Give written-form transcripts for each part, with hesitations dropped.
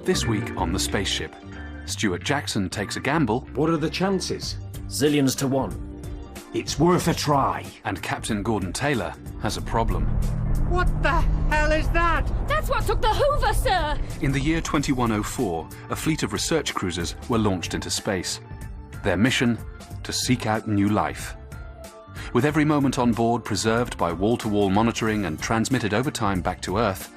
This week on the Spaceship, Stuart Jackson takes a gamble. What are the chances? Zillions to one. It's worth a try. And Captain Gordon Taylor has a problem. What the hell is that? That's what took the Hoover, sir! In the year 2104, a fleet of research cruisers were launched into space. Their mission? To seek out new life. With every moment on board preserved by wall-to-wall monitoring and transmitted over time back to Earth,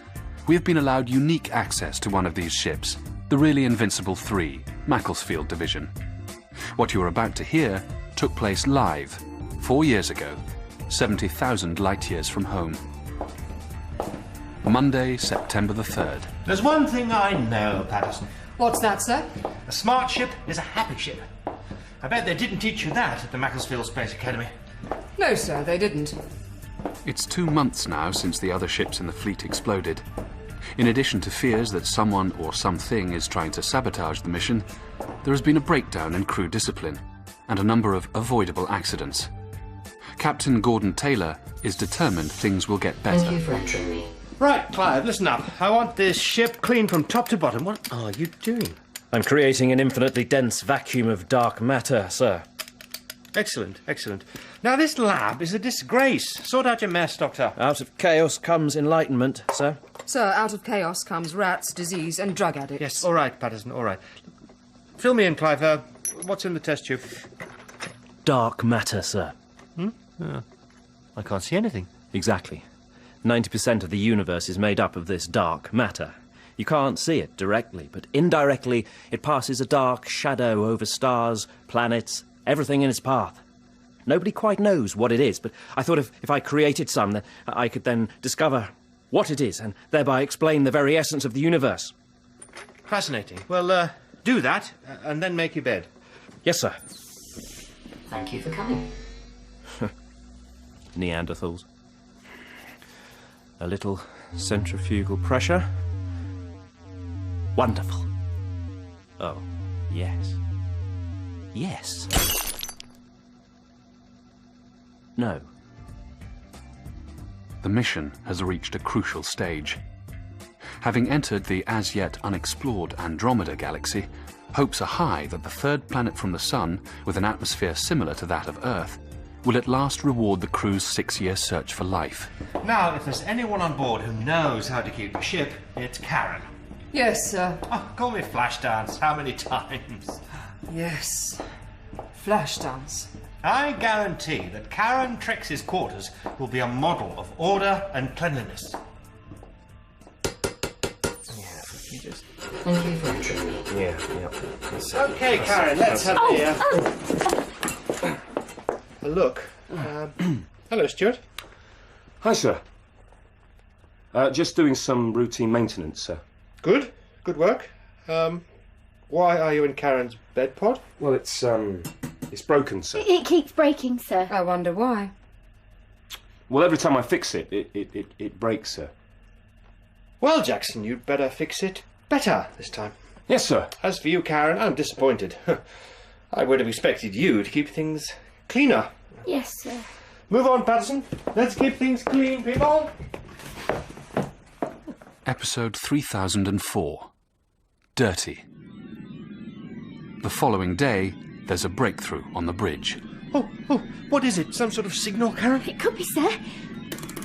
we have been allowed unique access to one of these ships, the really invincible 3, Macclesfield Division. What you are about to hear took place live, 4 years ago, 70,000 light-years from home. Monday, September the 3rd. There's one thing I know, Patterson. What's that, sir? A smart ship is a happy ship. I bet they didn't teach you that at the Macclesfield Space Academy. No, sir, they didn't. It's 2 months now since the other ships in the fleet exploded. In addition to fears that someone or something is trying to sabotage the mission, there has been a breakdown in crew discipline and a number of avoidable accidents. Captain Gordon Taylor is determined things will get better. Thank you for entering me. Right, Clive, listen up. I want this ship clean from top to bottom. What are you doing? I'm creating an infinitely dense vacuum of dark matter, sir. Excellent, excellent. Now, this lab is a disgrace. Sort out your mess, Doctor. Out of chaos comes enlightenment, sir. Sir, out of chaos comes rats, disease and drug addicts. Yes, all right, Patterson, all right. Fill me in, Clive. What's in the test tube? Dark matter, sir. I can't see anything. Exactly. 90% of the universe is made up of this dark matter. You can't see it directly, but indirectly it passes a dark shadow over stars, planets, everything in its path. Nobody quite knows what it is, but I thought if I created some, then I could then discover what it is and thereby explain the very essence of the universe. Fascinating. Well, do that, and then make your bed. Yes, sir. Thank you for coming. Neanderthals. A little centrifugal pressure. Wonderful. Oh, yes. Yes. No. The mission has reached a crucial stage. Having entered the as-yet unexplored Andromeda galaxy, hopes are high that the third planet from the Sun, with an atmosphere similar to that of Earth, will at last reward the crew's 6-year search for life. Now, if there's anyone on board who knows how to keep the ship, it's Karen. Yes, sir. Oh, call me Flashdance. How many times? Yes. Flashdance. I guarantee that Karen Trex's quarters will be a model of order and cleanliness. Thank you for entering me. Okay, Karen, let's have a look. Hello, Stuart. Hi, sir. Just doing some routine maintenance, sir. Good. Good work. Why are you in Karen's bed pod? Well, it's broken, sir. It keeps breaking, sir. I wonder why. Well, every time I fix it, it breaks, sir. Well, Jackson, you'd better fix it better this time. Yes, sir. As for you, Karen, I'm disappointed. I would have expected you to keep things cleaner. Yes, sir. Move on, Patterson. Let's keep things clean, people. Episode 3004. Dirty. The following day, there's a breakthrough on the bridge. Oh, what is it? Some sort of signal, Karen? It could be, sir.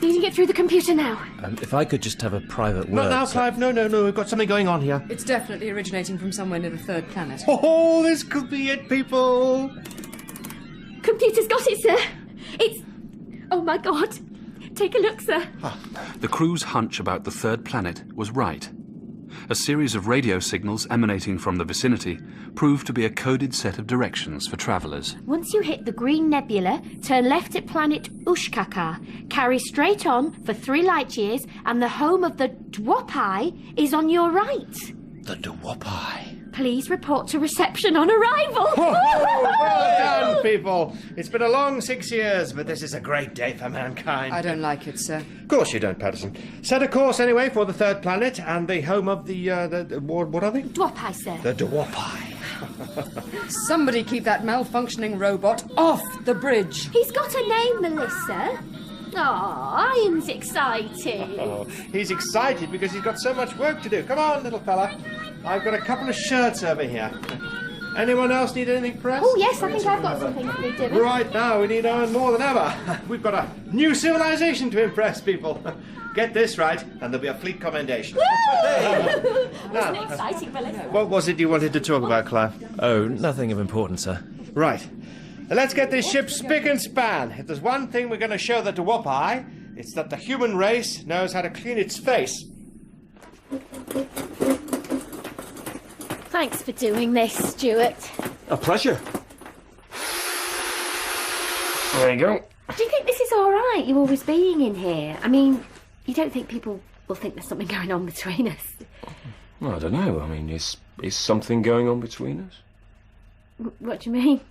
Need to get through the computer now. If I could just have a private word... Not now, sir. Clive. No. We've got something going on here. It's definitely originating from somewhere near the third planet. Oh, this could be it, people. Computer's got it, sir. It's... Oh, my God. Take a look, sir. The crew's hunch about the third planet was right. A series of radio signals emanating from the vicinity proved to be a coded set of directions for travellers. Once you hit the green nebula, turn left at planet Ushkaka, carry straight on for 3 light years, and the home of the Dwopai is on your right. The Dwopai. Please report to reception on arrival. Well done, people. It's been a long 6 years, but this is a great day for mankind. I don't like it, sir. Of course you don't, Patterson. Set a course anyway for the third planet and the home of the what are they? Dwopai, sir. The Dwopai. Somebody keep that malfunctioning robot off the bridge. He's got a name, Melissa. Oh, Ian's excited. Oh, he's excited because he's got so much work to do. Come on, little fella. I've got a couple of shirts over here. Anyone else need anything pressed? Oh, yes, I think I've got something to be doing. Right now, we need Ian more than ever. We've got a new civilization to impress people. Get this right, and there'll be a fleet commendation. Wasn't it exciting, Billy? What was it you wanted to talk about, Clive? Oh, nothing of importance, sir. Right. Let's get this ship spick and span. If there's one thing we're going to show the Dwopai, it's that the human race knows how to clean its face. Thanks for doing this, Stuart. A pleasure. There you go. Do you think this is all right, you always being in here? I mean, you don't think people will think there's something going on between us? Well, I don't know. I mean, is something going on between us? What do you mean?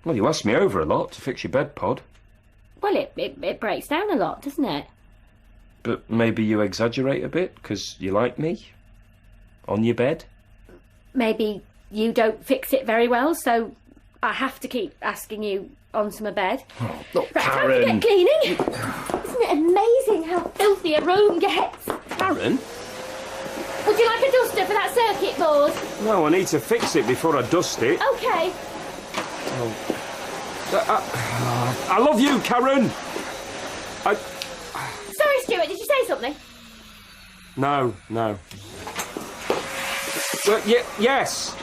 Well, you ask me over a lot to fix your bed pod. Well, it breaks down a lot, doesn't it? But maybe you exaggerate a bit because you like me? On your bed? Maybe you don't fix it very well, so I have to keep asking you onto my bed. Oh, look, Right, time Karen. to get cleaning. Isn't it amazing how filthy a room gets? Karen? Would you like a duster for that circuit board? No, I need to fix it before I dust it. Okay. I love you, Karen. Sorry, Stuart, did you say something? No. Yes.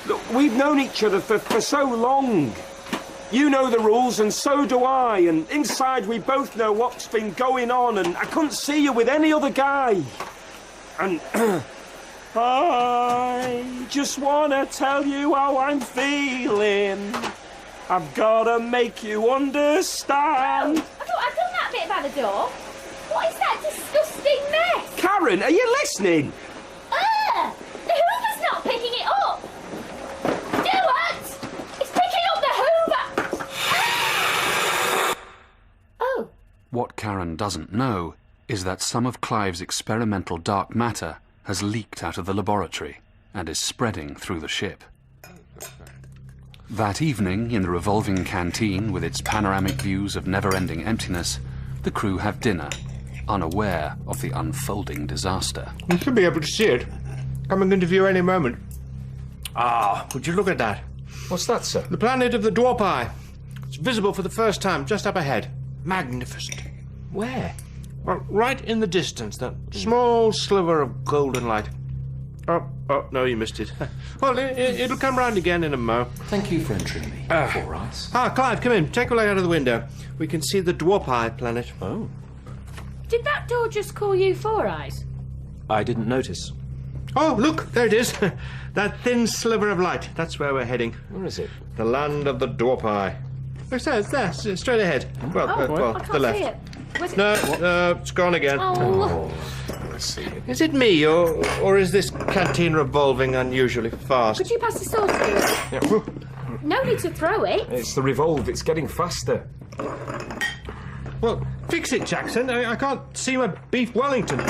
Look, we've known each other for so long. You know the rules and so do I, and inside we both know what's been going on, and I couldn't see you with any other guy. And I just want to tell you how I'm feeling. I've got to make you understand. I thought I'd done that bit by the door. What is that disgusting mess? Karen, are you listening? The Hoover's not picking it up. Stuart! It's picking up the Hoover! Oh. What Karen doesn't know is that some of Clive's experimental dark matter has leaked out of the laboratory and is spreading through the ship. That evening, in the revolving canteen with its panoramic views of never-ending emptiness, the crew have dinner, unaware of the unfolding disaster. You should be able to see it. Coming into view any moment. Ah, would you look at that? What's that, sir? The planet of the Dwopai. It's visible for the first time just up ahead. Magnificent. Where? Well, right in the distance, that small sliver of golden light. Oh, no, you missed it. Well, it'll come round again in a mo. Thank you for entering me. Four Eyes. Clive, come in. Take a look out of the window. We can see the Dwopai planet. Oh. Did that door just call you Four Eyes? I didn't notice. Oh, look, there it is. That thin sliver of light. That's where we're heading. Where is it? The land of the Dwopai. It's there, straight ahead. Well, I to the can't left. see it. Where's it? No, it's gone again. Oh. Let's see it. Is it me, or is this canteen revolving unusually fast? Could you pass the sauce to it? No need to throw it. It's the revolve. It's getting faster. Well, fix it, Jackson. I can't see my beef Wellington.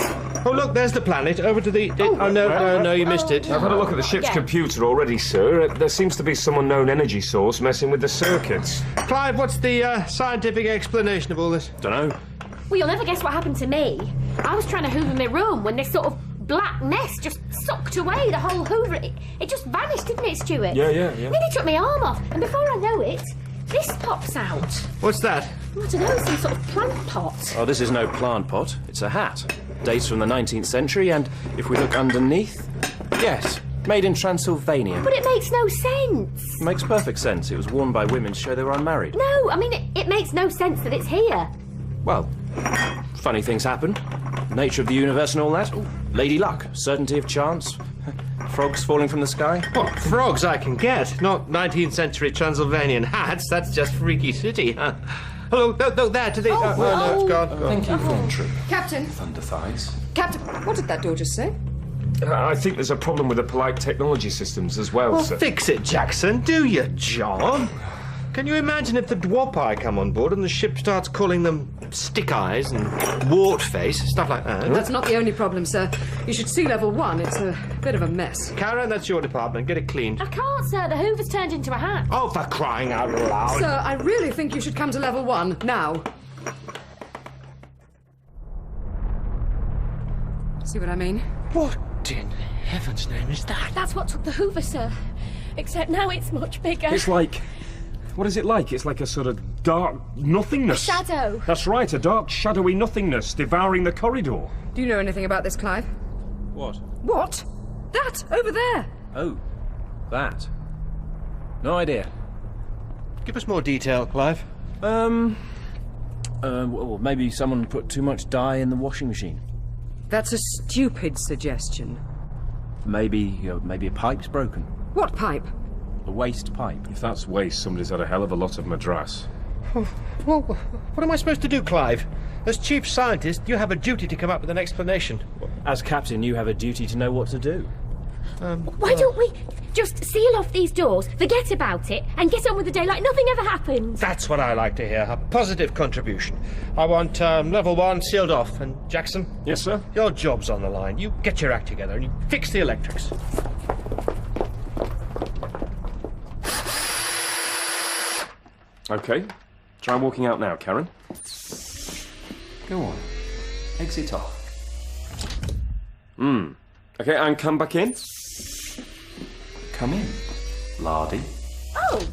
Oh, look, there's the planet. Over to the... no, you missed it. I've had a look at the ship's Yeah. computer already, sir. There seems to be some unknown energy source messing with the circuits. Clive, what's the scientific explanation of all this? Dunno. Well, you'll never guess what happened to me. I was trying to hoover my room when this sort of black mess just sucked away the whole hoover. It just vanished, didn't it, Stuart? Yeah. Nearly took my arm off, and before I know it, this pops out. What's that? I don't know, some sort of plant pot. Oh, this is no plant pot. It's a hat. Dates from the 19th century, and if we look underneath... Yes, made in Transylvania. But it makes no sense. Makes perfect sense. It was worn by women to show they were unmarried. No, I mean, it makes no sense that it's here. Well, funny things happen. Nature of the universe and all that. Ooh, lady luck, certainty of chance. Frogs falling from the sky. What, frogs I can get, not 19th century Transylvanian hats. That's just freaky city, huh? Hello, no, there, to the... no, it's gone. Thank you for entering. Captain, Thunder Thighs. Captain, what did that door just say? I think there's a problem with the polite technology systems as well, Well, sir. fix it, Jackson. Do your job. Can you imagine if the Dwopai come on board and the ship starts calling them stick eyes and wart face, stuff like that? That's not the only problem, sir. You should see level 1. It's a bit of a mess. Karen, that's your department. Get it cleaned. I can't, sir. The Hoover's turned into a hat. Oh, for crying out loud. Sir, I really think you should come to level 1 now. See what I mean? What in heaven's name is that? That's what took the Hoover, sir. Except now it's much bigger. It's like... What is it like? It's like a sort of dark nothingness. Shadow. That's right, a dark, shadowy nothingness devouring the corridor. Do you know anything about this, Clive? What? What? That, over there. Oh, that. No idea. Give us more detail, Clive. Well, maybe someone put too much dye in the washing machine. That's a stupid suggestion. Maybe a pipe's broken. What pipe? A waste pipe. If that's waste, somebody's had a hell of a lot of madras. Well, what am I supposed to do, Clive? As chief scientist, you have a duty to come up with an explanation. As captain, you have a duty to know what to do. Why don't we just seal off these doors, forget about it, and get on with the day like nothing ever happened? That's what I like to hear, a positive contribution. I want level 1 sealed off. And Jackson? Yes, sir? Your job's on the line. You get your act together and you fix the electrics. OK. Try walking out now, Karen. Go on. Exit off. OK, and come back in. Come in, Lardy. Oh,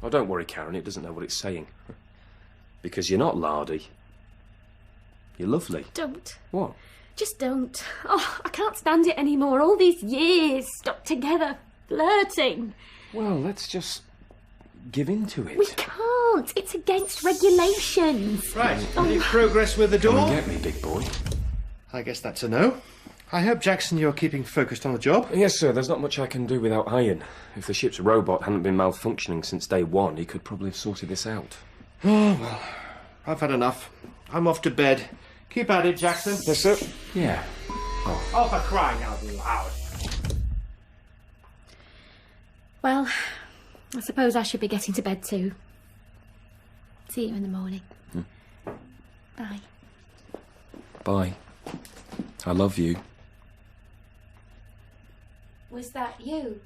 Oh, don't worry, Karen, it doesn't know what it's saying. Because you're not lardy. You're lovely. don't. What? Just don't. Oh, I can't stand it anymore. All these years stuck together, flirting. Well, let's just give in to it. We can't. It's against regulations. Right, any progress with the Come door? and get me, big boy. I guess that's a no. I hope, Jackson, you're keeping focused on the job. Yes, sir, there's not much I can do without Iron. If the ship's robot hadn't been malfunctioning since day one, he could probably have sorted this out. Oh, well, I've had enough. I'm off to bed. Keep at it, Jackson. Yes, sir. Yeah. Oh, for crying out loud. Well, I suppose I should be getting to bed too. See you in the morning. Bye. Bye. I love you. Was that you?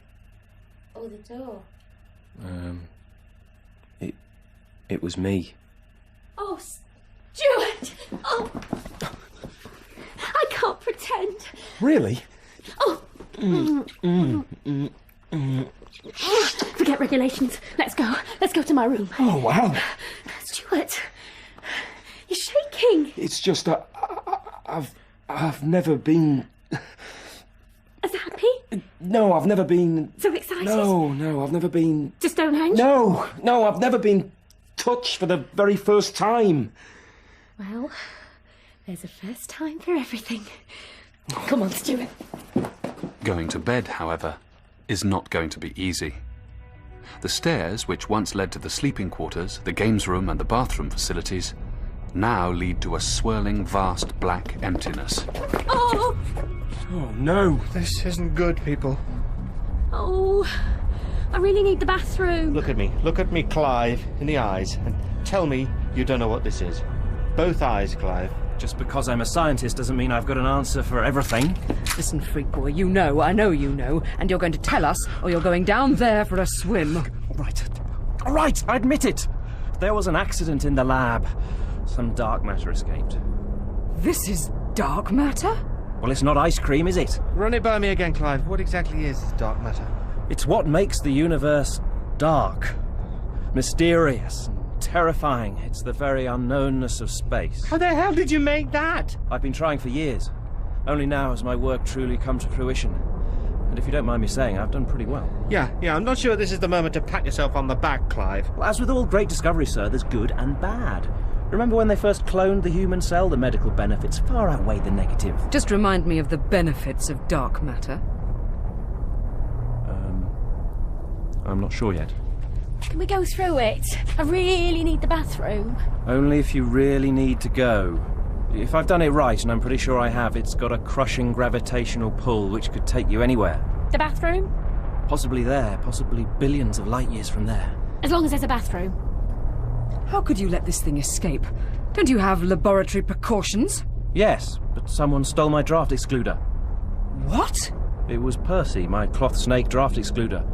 Or the door? It was me. Oh, Stuart! Oh! I can't pretend. Really? Oh! Forget regulations. Let's go. Let's go to my room. Oh, wow. Stuart, you're shaking. It's just that I've never been... As happy? No, I've never been... So excited? No, I've never been... To Stonehenge? No, I've never been touched for the very first time. Well, there's a first time for everything. Come on, Stuart. Going to bed, however, is not going to be easy. The stairs, which once led to the sleeping quarters, the games room and the bathroom facilities, now lead to a swirling, vast black emptiness. Oh! Oh, no. This isn't good, people. Oh, I really need the bathroom. Look at me, Clive, in the eyes, and tell me you don't know what this is. Both eyes, Clive. Just because I'm a scientist doesn't mean I've got an answer for everything. Listen, freak boy, you know, I know you know, and you're going to tell us, or you're going down there for a swim. All right, I admit it. There was an accident in the lab. Some dark matter escaped. This is dark matter? Well, it's not ice cream, is it? Run it by me again, Clive. What exactly is dark matter? It's what makes the universe dark, mysterious, and terrifying. It's the very unknownness of space. How the hell did you make that? I've been trying for years. Only now has my work truly come to fruition. And if you don't mind me saying, I've done pretty well. Yeah, I'm not sure this is the moment to pat yourself on the back, Clive. Well, as with all great discoveries, sir, there's good and bad. Remember when they first cloned the human cell? The medical benefits far outweigh the negative. Just remind me of the benefits of dark matter. I'm not sure yet. Can we go through it? I really need the bathroom. Only if you really need to go. If I've done it right, and I'm pretty sure I have, it's got a crushing gravitational pull which could take you anywhere. The bathroom? Possibly there, possibly billions of light years from there. As long as there's a bathroom. How could you let this thing escape? Don't you have laboratory precautions? Yes, but someone stole my draft excluder. What? It was Percy, my cloth snake draft excluder.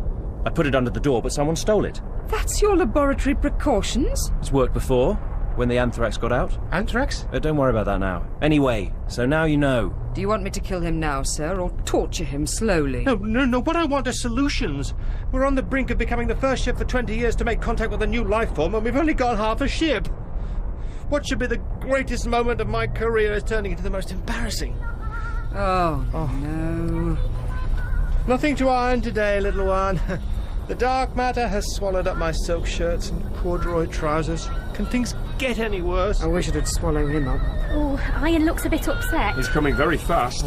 I put it under the door, but someone stole it. That's your laboratory precautions? It's worked before, when the anthrax got out. Anthrax? Don't worry about that now. Anyway, so now you know. Do you want me to kill him now, sir, or torture him slowly? No, what I want are solutions. We're on the brink of becoming the first ship for 20 years to make contact with a new life form, and we've only got half a ship. What should be the greatest moment of my career is turning into the most embarrassing. Oh, no. Nothing to iron today, little one. The dark matter has swallowed up my silk shirts and corduroy trousers. Can things get any worse? I wish it would swallow him up. Oh, Iron looks a bit upset. He's coming very fast.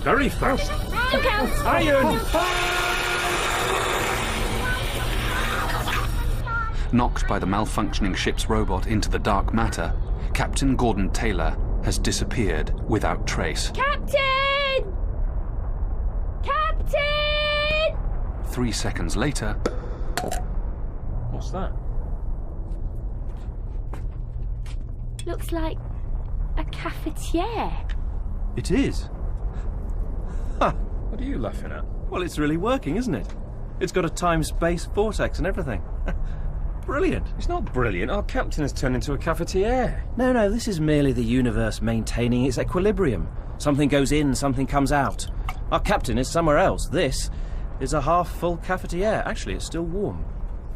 Very fast. Look out! Iron! Knocked by the malfunctioning ship's robot into the dark matter, Captain Gordon Taylor has disappeared without trace. Captain! Captain! 3 seconds later, What's that? Looks like a cafetiere. It is. Ha! What are you laughing at? Well, it's really working, isn't it? It's got a time-space vortex and everything. Brilliant. It's not brilliant. Our captain has turned into a cafetiere. No, this is merely the universe maintaining its equilibrium. Something goes in, something comes out. Our captain is somewhere else. This is a half-full cafetiere. Actually, it's still warm.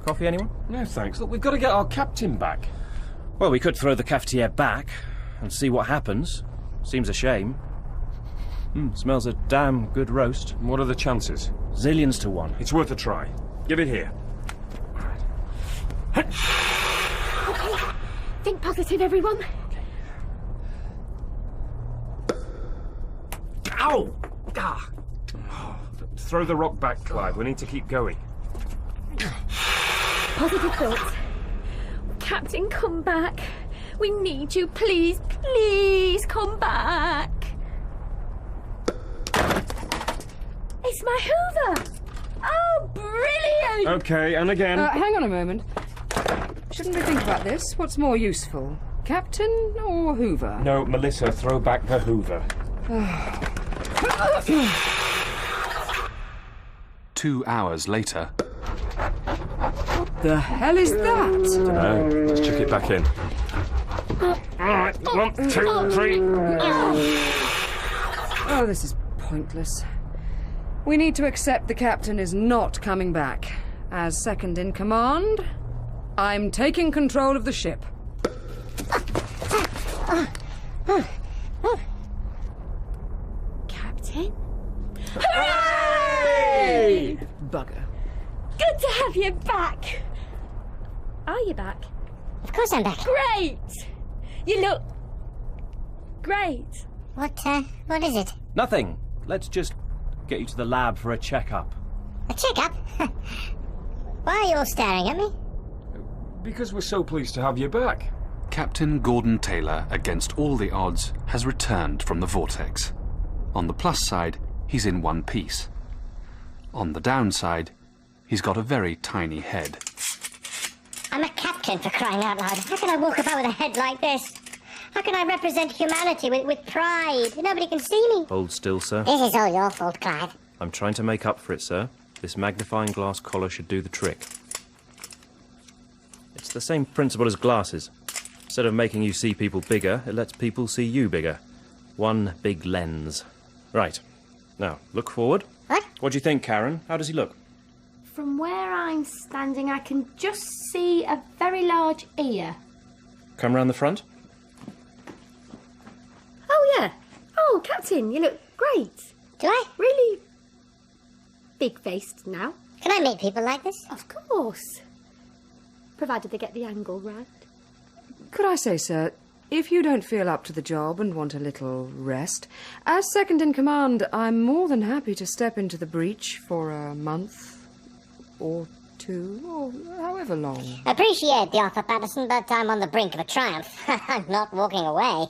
Coffee, anyone? No, thanks. Look, we've got to get our captain back. Well, we could throw the cafetiere back and see what happens. Seems a shame. Smells a damn good roast. What are the chances? Zillions to one. It's worth a try. Give it here. Okay. Think positive, everyone. Ow! Ah. Throw the rock back, Clive. We need to keep going. Positive thoughts. Captain, come back. We need you. Please, please come back. It's my Hoover. Oh, brilliant! Okay, and again. Hang on a moment. Shouldn't we think about this? What's more useful, Captain or Hoover? No, Melissa, throw back the Hoover. 2 hours later, The hell is that? No, let's chuck it back in. Alright, 1, 2, 3. Oh, this is pointless. We need to accept the captain is not coming back. As second in command, I'm taking control of the ship. Captain? Hooray! Bugger. Good to have you back. Are you back? Of course I'm back. Great! You look great. What is it? Nothing. Let's just get you to the lab for a checkup. A checkup? Why are you all staring at me? Because we're so pleased to have you back. Captain Gordon Taylor, against all the odds, has returned from the vortex. On the plus side, he's in one piece. On the downside, he's got a very tiny head. I'm a captain, for crying out loud. How can I walk about with a head like this? How can I represent humanity with pride? Nobody can see me. Hold still, sir. This is all your fault, Clive. I'm trying to make up for it, sir. This magnifying glass collar should do the trick. It's the same principle as glasses. Instead of making you see people bigger, it lets people see you bigger. One big lens. Right. Now, look forward. What? What do you think, Karen? How does he look? From where I'm standing, I can just see a very large ear. Come round the front. Oh, yeah. Oh, Captain, you look great. Do I? Really big-faced now. Can I meet people like this? Of course. Provided they get the angle right. Could I say, sir, if you don't feel up to the job and want a little rest, as second in command, I'm more than happy to step into the breach for a month or 2, or however long. Appreciate the offer, Patterson, but I'm on the brink of a triumph. I'm not walking away.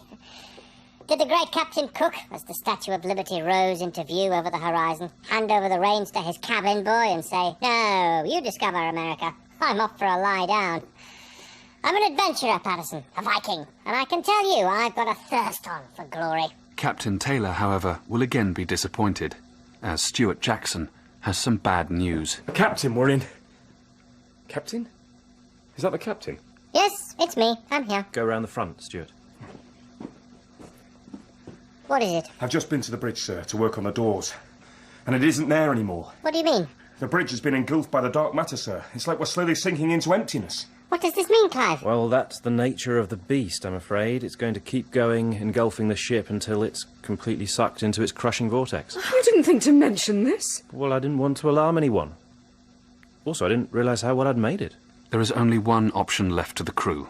Did the great Captain Cook, as the Statue of Liberty rose into view over the horizon, hand over the reins to his cabin boy and say, "No, you discover America. I'm off for a lie down." I'm an adventurer, Patterson, a Viking, and I can tell you I've got a thirst on for glory. Captain Taylor, however, will again be disappointed, as Stuart Jackson has some bad news. Captain, we're in. Captain? Is that the captain? Yes, it's me. I'm here. Go round the front, Stuart. What is it? I've just been to the bridge, sir, to work on the doors. And it isn't there anymore. What do you mean? The bridge has been engulfed by the dark matter, sir. It's like we're slowly sinking into emptiness. What does this mean, Clive? Well, that's the nature of the beast, I'm afraid. It's going to keep going, engulfing the ship until it's completely sucked into its crushing vortex. You didn't think to mention this? Well, I didn't want to alarm anyone. Also, I didn't realise how well I'd made it. There is only one option left to the crew.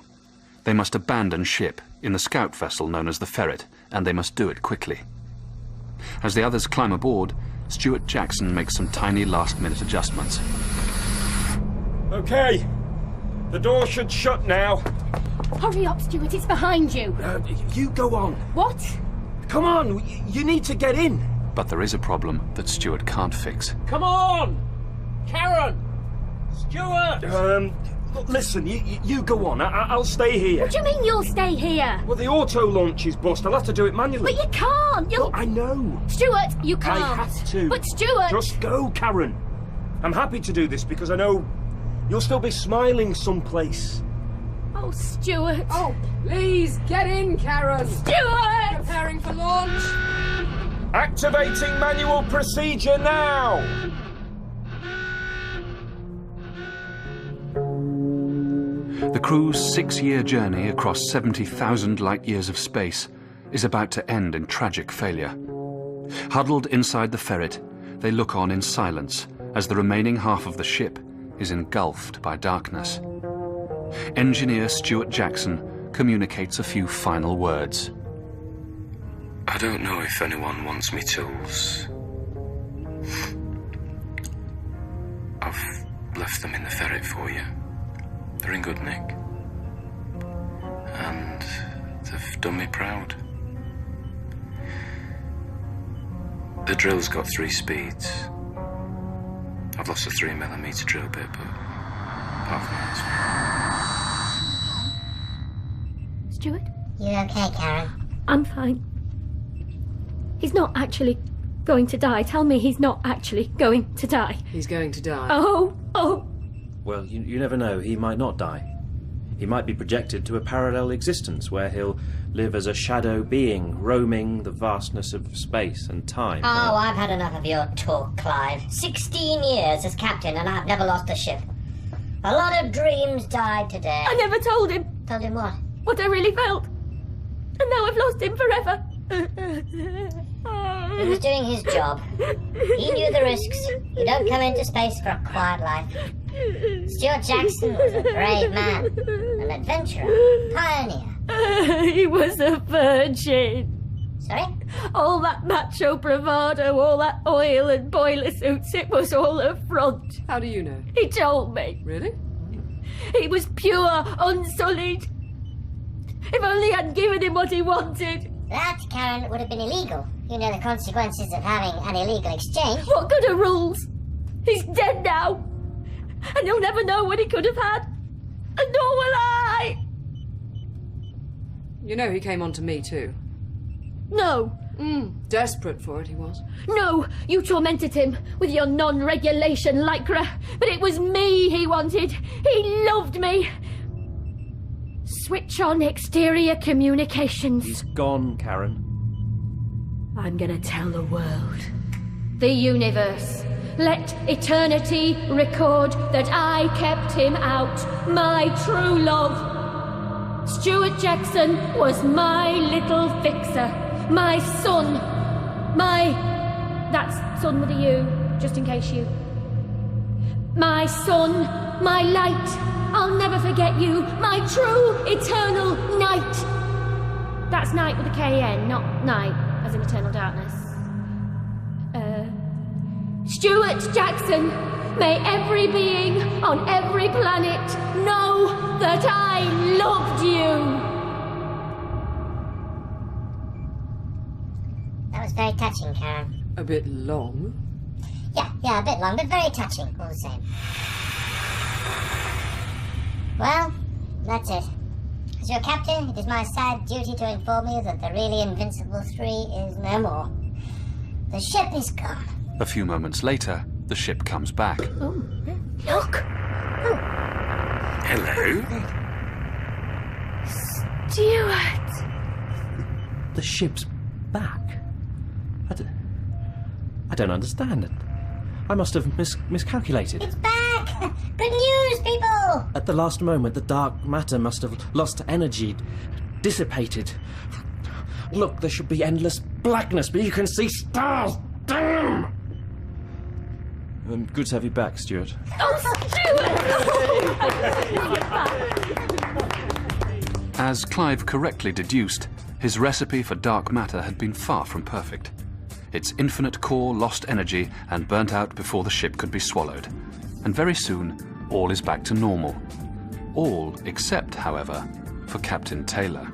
They must abandon ship in the scout vessel known as the Ferret, and they must do it quickly. As the others climb aboard, Stuart Jackson makes some tiny last-minute adjustments. OK. The door should shut now. Hurry up, Stuart, it's behind you. You go on. What? Come on, you need to get in. But there is a problem that Stuart can't fix. Come on! Karen! Stuart! Listen, you go on. I'll stay here. What do you mean you'll stay here? Well, the auto launch is bust. I'll have to do it manually. But you can't! You'll... Well, I know. Stuart, you can't. I have to. But Stuart... Just go, Karen. I'm happy to do this because I know you'll still be smiling someplace. Oh, Stuart. Oh, please, get in, Karen. Stuart! Preparing for launch. Activating manual procedure now. The crew's 6-year journey across 70,000 light-years of space is about to end in tragic failure. Huddled inside the Ferret, they look on in silence as the remaining half of the ship is engulfed by darkness. Engineer Stuart Jackson communicates a few final words. I don't know if anyone wants me tools. I've left them in the Ferret for you. They're in good nick. And they've done me proud. The drill's got 3 speeds. I've lost a 3mm drill bit, but apart from that, Stuart? You okay, Karen? I'm fine. He's not actually going to die. Tell me he's not actually going to die. He's going to die. Oh! Well, you never know. He might not die. He might be projected to a parallel existence where he'll live as a shadow being, roaming the vastness of space and time. Oh, I've had enough of your talk, Clive. 16 years as captain and I've never lost a ship. A lot of dreams died today. I never told him Told him what? what I really felt. And now I've lost him forever. He was doing his job. He knew the risks. You don't come into space for a quiet life. Stuart Jackson was a brave man, an adventurer, pioneer. He was a virgin. Sorry? All that macho bravado, all that oil and boiler suits, it was all a front. How do you know? He told me. Really? He was pure, unsullied. If only I'd given him what he wanted. That, Karen, would have been illegal. You know the consequences of having an illegal exchange. What good are rules? He's dead now. And he'll never know what he could have had. And nor will I. You know he came on to me too. No. Desperate for it he was. No, you tormented him with your non-regulation lycra. But it was me he wanted. He loved me. Switch on exterior communications. He's gone, Karen. I'm gonna tell the world. The universe. Let eternity record that I kept him out. My true love. Stuart Jackson was my little fixer. My son. That's son with a U, just in case you. My son. My light. I'll never forget you. My true eternal night. That's night with a K-N, not night as in eternal darkness. Stuart Jackson, may every being on every planet know that I loved you. That was very touching, Karen. A bit long. Yeah, a bit long, but very touching, all the same. Well, that's it. As your captain, it is my sad duty to inform you that the really invincible 3 is no more. The ship is gone. A few moments later, the ship comes back. Oh, look. hello? Stuart. The ship's back. I don't understand it. I must have miscalculated. It's back! Good news, people! At the last moment, the dark matter must have lost energy, dissipated. Look, there should be endless blackness, but you can see stars! Damn! Good to have you back, Stuart. As Clive correctly deduced, his recipe for dark matter had been far from perfect. Its infinite core lost energy and burnt out before the ship could be swallowed. And very soon, all is back to normal. All except, however, for Captain Taylor.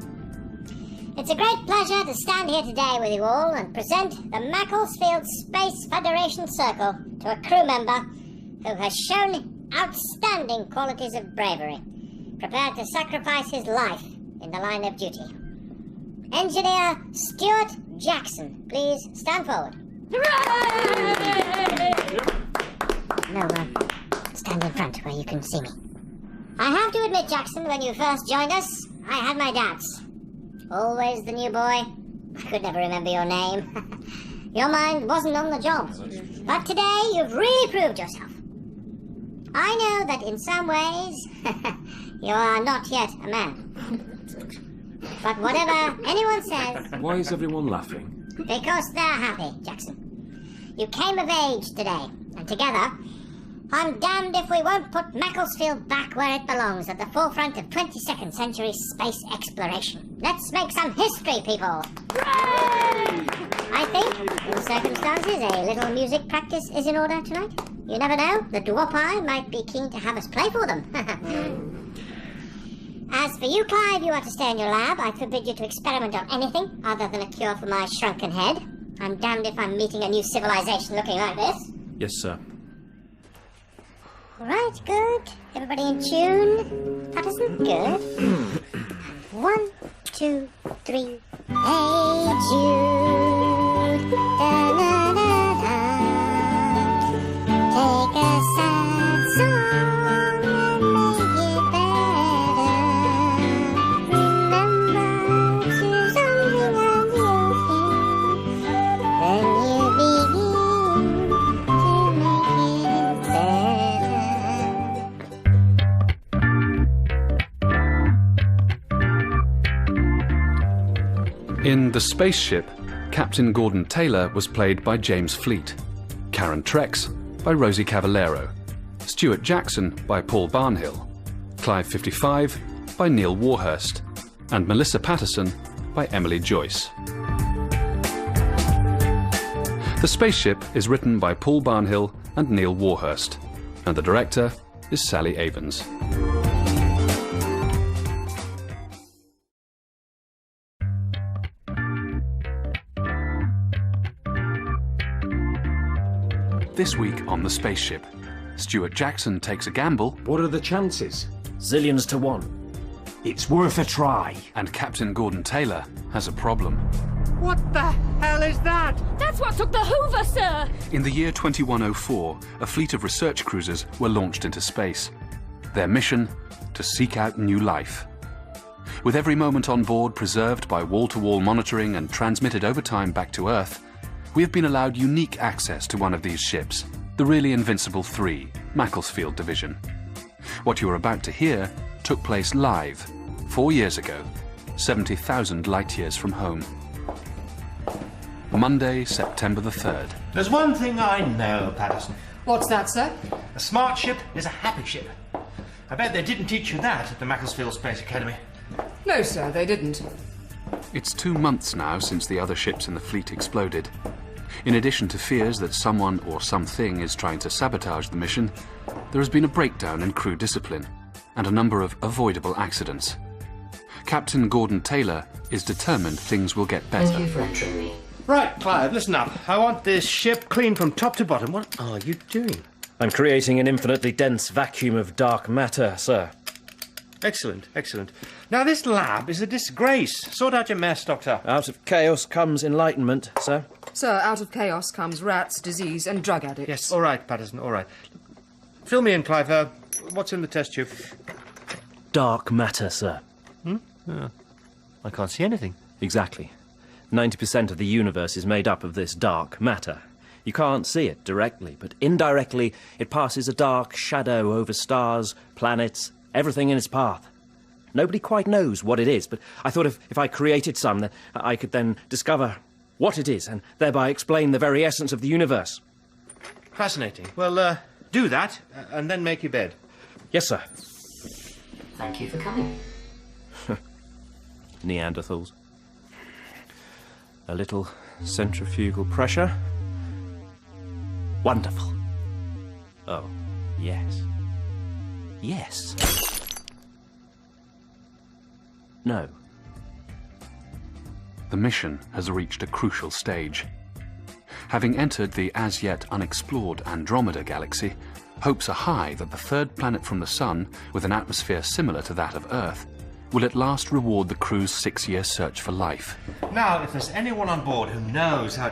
It's a great pleasure to stand here today with you all and present the Macclesfield Space Federation Circle to a crew member who has shown outstanding qualities of bravery, prepared to sacrifice his life in the line of duty. Engineer Stuart Jackson, please stand forward. Hooray! No, stand in front where you can see me. I have to admit, Jackson, when you first joined us, I had my doubts. Always the new boy. I could never remember your name. Your mind wasn't on the job. But today, you've really proved yourself. I know that in some ways, you are not yet a man. But whatever anyone says... Why is everyone laughing? Because they're happy, Jackson. You came of age today, and together, I'm damned if we won't put Macclesfield back where it belongs, at the forefront of 22nd century space exploration. Let's make some history, people! Hooray! I think, in circumstances, a little music practice is in order tonight. You never know, the Dwarpi might be keen to have us play for them. As for you, Clive, you are to stay in your lab. I forbid you to experiment on anything other than a cure for my shrunken head. I'm damned if I'm meeting a new civilization looking like this. Yes, sir. All right, good. Everybody in tune. Patterson, good. 1, 2, 3. Hey, Jude. Da-da-da-da. Take a sad song and make it better. Remember to something of the ocean. Then you begin to make it better. In The Spaceship, Captain Gordon Taylor was played by James Fleet, Karen Trex by Rosie Cavallero, Stuart Jackson by Paul Barnhill, Clive 55 by Neil Warhurst, and Melissa Patterson by Emily Joyce. The Spaceship is written by Paul Barnhill and Neil Warhurst, and the director is Sally Avens. This week on The Spaceship, Stuart Jackson takes a gamble. What are the chances? Zillions to one. It's worth a try. And Captain Gordon Taylor has a problem. What the hell is that? That's what took the Hoover, sir! In the year 2104, a fleet of research cruisers were launched into space. Their mission, to seek out new life. With every moment on board preserved by wall-to-wall monitoring and transmitted over time back to Earth, we have been allowed unique access to one of these ships, the really invincible 3, Macclesfield Division. What you are about to hear took place live, 4 years ago, 70,000 light-years from home. Monday, September the 3rd. There's one thing I know, Patterson. What's that, sir? A smart ship is a happy ship. I bet they didn't teach you that at the Macclesfield Space Academy. No, sir, they didn't. It's 2 months now since the other ships in the fleet exploded. In addition to fears that someone or something is trying to sabotage the mission, there has been a breakdown in crew discipline and a number of avoidable accidents. Captain Gordon Taylor is determined things will get better. Right, Clive, listen up. I want this ship clean from top to bottom. What are you doing? I'm creating an infinitely dense vacuum of dark matter, sir. Excellent, excellent. Now, this lab is a disgrace. Sort out your mess, Doctor. Out of chaos comes enlightenment, sir. Sir, out of chaos comes rats, disease, and drug addicts. Yes, all right, Patterson, all right. Fill me in, Clive. What's in the test tube? Dark matter, sir. I can't see anything. Exactly. 90% of the universe is made up of this dark matter. You can't see it directly, but indirectly it passes a dark shadow over stars, planets, everything in its path. Nobody quite knows what it is, but I thought if I created some, that I could then discover what it is and thereby explain the very essence of the universe. Fascinating. Well, do that, and then make your bed. Yes, sir. Thank you for coming. Neanderthals. A little centrifugal pressure. Wonderful. Oh, yes. Yes. No. The mission has reached a crucial stage. Having entered the as-yet unexplored Andromeda galaxy, hopes are high that the third planet from the Sun, with an atmosphere similar to that of Earth, will at last reward the crew's 6-year search for life. Now, if there's anyone on board who knows how